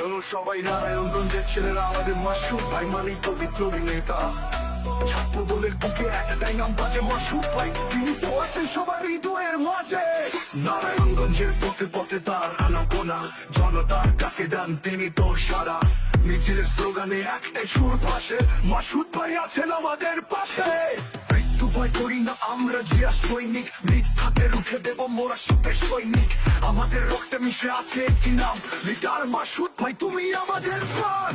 সবাই নারায়ণগঞ্জের ছেলেরা আমাদের মাসুদ ভাই মানেই তো বিপ্লবী নেতা। ছাত্র দলের বুকে একটাই নাম বাজে মাসুদ ভাই, তিনি তো আছেন সবার হৃদয়ের মাঝে। নারায়ণগঞ্জের পথে পথে তার আনাগোনা, জনতার ডাকে দেন তিনি তো সারা। মিছিলের স্লোগানে একটাই সুর ভাসে, মাসুদ ভাই আছেন আমাদের পাশে। মৃত্যু ভয় করি না আমরা জিয়া সৈনিক, মিথ্যাকে রুখে দেব মোরা সত্যের সৈনিক। আমাদের রক্তে মিশে আছে একটি নাম, লিডার মাসুদ ভাই তুমি আমাদের প্রাণ।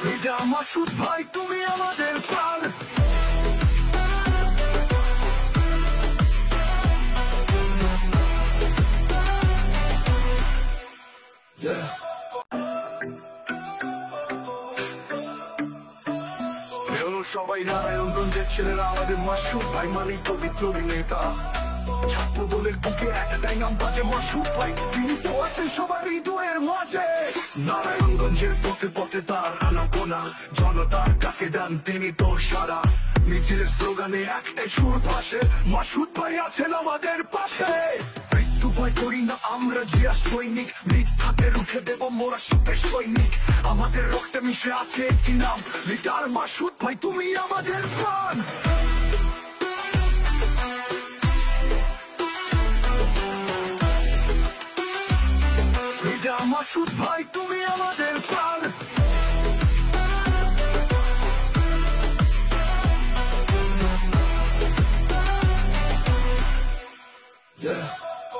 লিডার মাসুদ ভাই তুমি আমাদের প্রাণ। সবাই নারায়ণগঞ্জের ছেলেরা আমাদের মাসুদ ভাই মানেই তো বিপ্লবী নেতা। ছাত্র দলের বুকে একটাই নাম বাজে মাসুদ ভাই, তিনি তো আছেন সবার হৃদয়ের মাঝে। নারায়ণগঞ্জের পথে পথে তার আনাগোনা, জনতার ডাকে দেন তিনি তো সারা। মিছিলের স্লোগানে একটাই সুর ভাসে, মাসুদ ভাই আছেন আমাদের পাশে। মৃত্যু ভয় করি না আমরা জিয়া সৈনিক, মিথ্যাকে রুখে দেব মোরা সত্যের সৈনিক। আমাদের রক্তে মিশে আছে একটি নাম, লিডার মাসুদ ভাই তুমি আমাদের প্রাণ। লিডার মাসুদ ভাই তুমি আমাদের প্রাণ। Yeah.